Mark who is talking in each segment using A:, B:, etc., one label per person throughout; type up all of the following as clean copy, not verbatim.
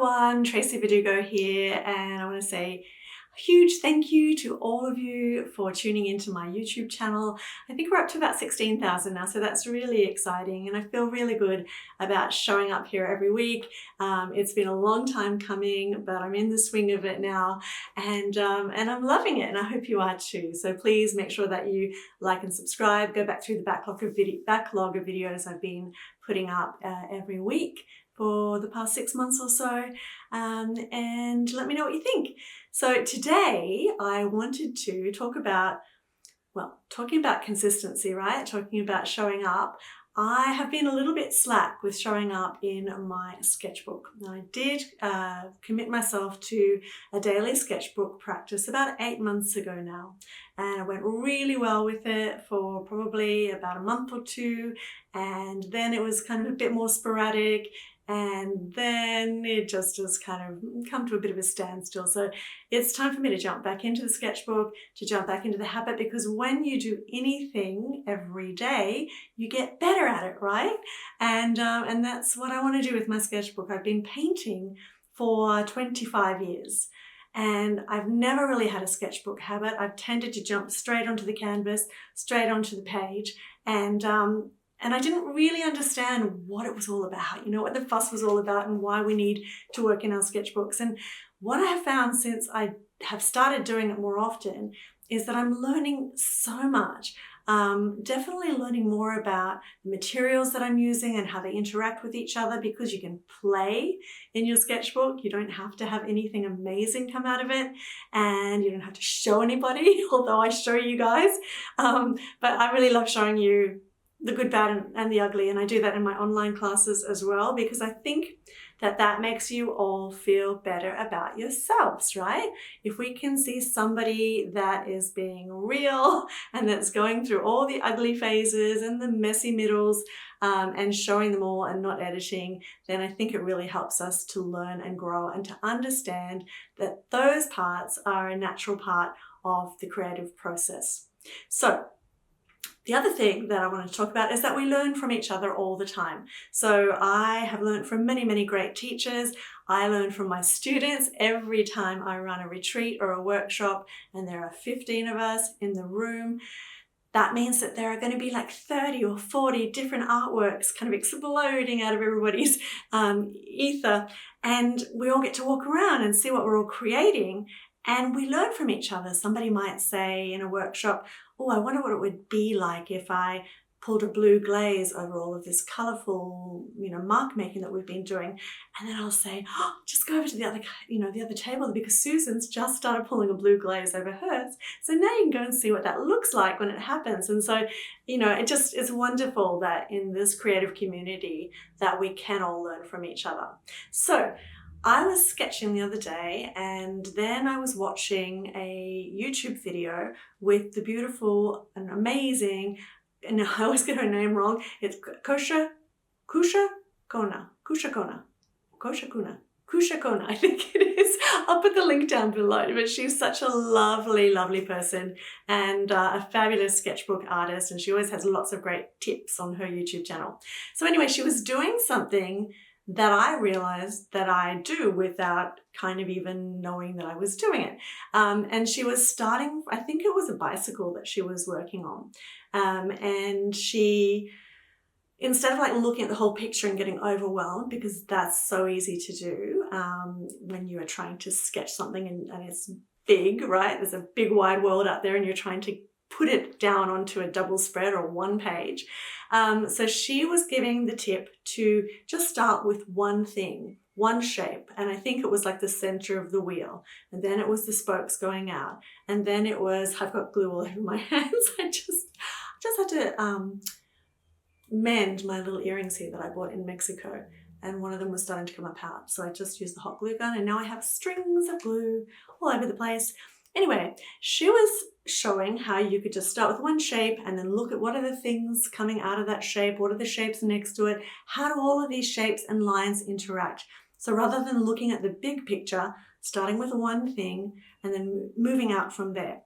A: everyone, Tracy here, and I want to say a huge thank you to all of you for tuning into my YouTube channel. I think we're up to about 16,000 now, so that's really exciting, and I feel really good about showing up here every week. It's been a long time coming, but I'm in the swing of it now, and I'm loving it, and I hope you are too. So please make sure that you like and subscribe. Go back through the backlog of videos I've been putting up every week for the past 6 months or so, and let me know what you think. So today I wanted to talk about, talking about consistency, right? Talking about showing up. I have been a little bit slack with showing up in my sketchbook. I did commit myself to a daily sketchbook practice about 8 months ago now, and I went really well with it for probably about a month or two, and then it was kind of a bit more sporadic, and then it just has kind of come to a bit of a standstill. So it's time for me to jump back into the sketchbook, to jump back into the habit, because when you do anything every day, you get better at it, right? And that's what I want to do with my sketchbook. I've been painting for 25 years. And I've never really had a sketchbook habit. I've tended to jump straight onto the canvas, straight onto the page, and I didn't really understand what it was all about, what the fuss was all about and why we need to work in our sketchbooks. And what I have found since I have started doing it more often is that I'm learning so much. Definitely learning more about the materials that I'm using and how they interact with each other, because you can play in your sketchbook. You don't have to have anything amazing come out of it, and you don't have to show anybody, although I show you guys. But I really love showing you the good, bad, and the ugly. And I do that in my online classes as well, because I think that makes you all feel better about yourselves, right? If we can see somebody that is being real and that's going through all the ugly phases and the messy middles, and showing them all and not editing, then I think it really helps us to learn and grow and to understand that those parts are a natural part of the creative process. So the other thing that I want to talk about is that we learn from each other all the time. So I have learned from many, many great teachers. I learn from my students every time I run a retreat or a workshop, and there are 15 of us in the room. That means that there are going to be like 30 or 40 different artworks kind of exploding out of everybody's ether. And we all get to walk around and see what we're all creating. And we learn from each other. Somebody might say in a workshop, oh, I wonder what it would be like if I pulled a blue glaze over all of this colorful, mark making that we've been doing. And then I'll say, oh, just go over to the other table, because Susan's just started pulling a blue glaze over hers. So now you can go and see what that looks like when it happens. And so, it's wonderful that in this creative community that we can all learn from each other. So I was sketching the other day, and then I was watching a YouTube video with the beautiful and amazing, and I always get her name wrong, it's Koosje Koene, I think it is. I'll put the link down below, but she's such a lovely, lovely person, and a fabulous sketchbook artist, and she always has lots of great tips on her YouTube channel. So anyway, she was doing something that I realized that I do without kind of even knowing that I was doing it. And she was starting, I think it was a bicycle that she was working on. And she, instead of like looking at the whole picture and getting overwhelmed, because that's so easy to do when you are trying to sketch something and it's big, right? There's a big wide world out there and you're trying to put it down onto a double spread or one page. So she was giving the tip to just start with one thing, one shape. And I think it was like the center of the wheel. And then it was the spokes going out. And then it was, I've got glue all over my hands. I just had to mend my little earrings here that I bought in Mexico. And one of them was starting to come apart. So I just used the hot glue gun, and now I have strings of glue all over the place. Anyway, she was showing how you could just start with one shape and then look at what are the things coming out of that shape, what are the shapes next to it, how do all of these shapes and lines interact. So rather than looking at the big picture, starting with one thing and then moving out from there.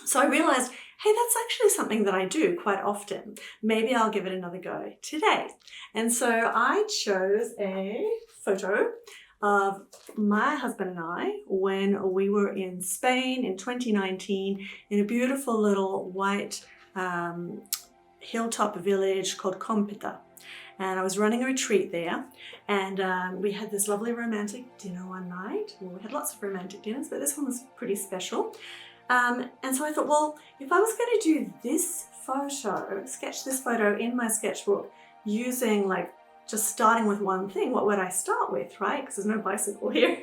A: So I realized, hey, that's actually something that I do quite often. Maybe I'll give it another go today. And so I chose a photo of my husband and I when we were in Spain in 2019 in a beautiful little white hilltop village called Compita. And I was running a retreat there, and we had this lovely romantic dinner one night. Well, we had lots of romantic dinners, but this one was pretty special. And so I thought, well, if I was going to do this photo, sketch this photo in my sketchbook using like just starting with one thing, what would I start with, right? Because there's no bicycle here.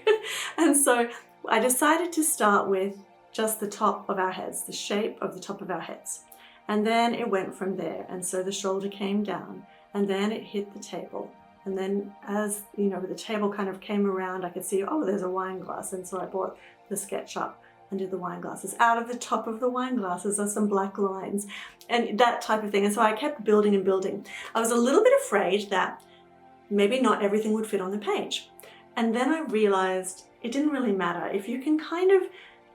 A: And so I decided to start with just the top of our heads, the shape of the top of our heads. And then it went from there. And so the shoulder came down and then it hit the table. And then as, you know, the table kind of came around, I could see, oh, there's a wine glass. And so I brought the sketch up and did the wine glasses. Out of the top of the wine glasses are some black lines and that type of thing. And so I kept building and building. I was a little bit afraid that maybe not everything would fit on the page. And then I realized it didn't really matter. If you can kind of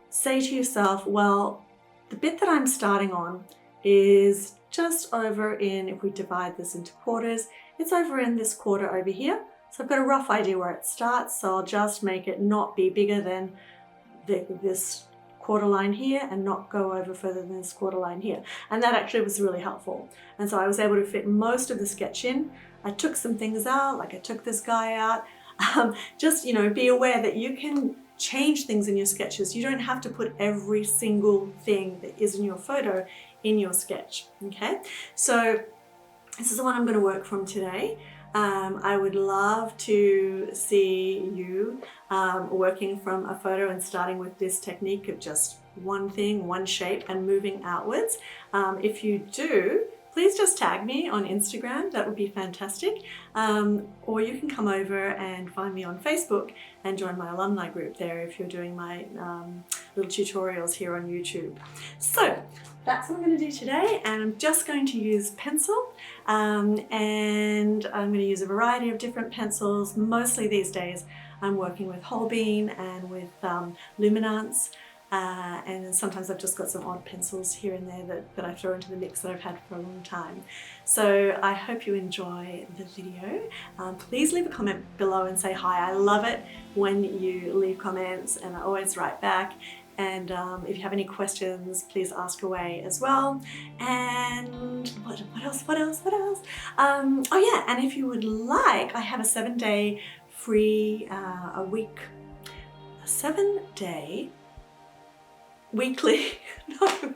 A: say to yourself, well, the bit that I'm starting on is just over in, if we divide this into quarters, it's over in this quarter over here. So I've got a rough idea where it starts. So I'll just make it not be bigger than this quarter line here and not go over further than this quarter line here. And that actually was really helpful. And so I was able to fit most of the sketch in. I took some things out, like I took this guy out. Just, you know, be aware that you can change things in your sketches. You don't have to put every single thing that is in your photo in your sketch, okay? So this is the one I'm going to work from today. I would love to see you working from a photo and starting with this technique of just one thing, one shape, and moving outwards. If you do, please just tag me on Instagram. That would be fantastic. Or you can come over and find me on Facebook and join my alumni group there if you're doing my little tutorials here on YouTube. So that's what I'm going to do today, and I'm just going to use pencil, and I'm going to use a variety of different pencils. Mostly these days I'm working with Holbein and with Luminance, and sometimes I've just got some odd pencils here and there that I throw into the mix that I've had for a long time. So I hope you enjoy the video. Please leave a comment below and say hi. I love it when you leave comments, and I always write back. And if you have any questions, please ask away as well. And what else? Oh yeah, and if you would like, I have a 7-day free a 7-day weekly, no,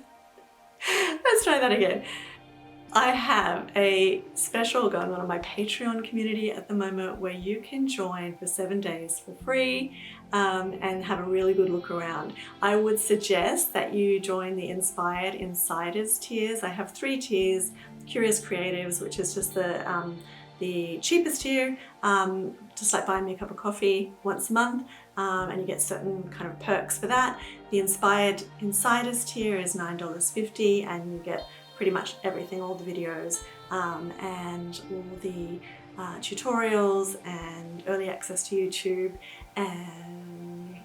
A: let's try that again. I have a special going on my Patreon community at the moment where you can join for 7 days for free and have a really good look around. I would suggest that you join the Inspired Insiders tiers. I have 3 tiers. Curious Creatives, which is just the cheapest tier, just like buying me a cup of coffee once a month, and you get certain kind of perks for that. The Inspired Insiders tier is $9.50, and you get pretty much everything, all the videos and all the tutorials and early access to YouTube and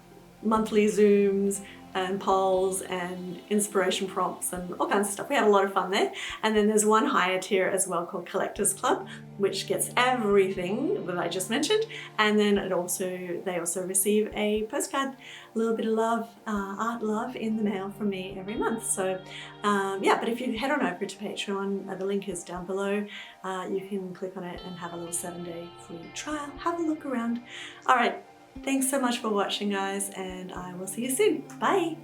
A: monthly Zooms and polls and inspiration prompts and all kinds of stuff. We have a lot of fun there. And then there's one higher tier as well called Collectors Club, which gets everything that I just mentioned. And then they also receive a postcard, a little bit of love, art love in the mail from me every month. So yeah, but if you head on over to Patreon, the link is down below. You can click on it and have a little 7-day free trial. Have a look around. All right. Thanks so much for watching, guys, and I will see you soon. Bye!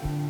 A: Bye.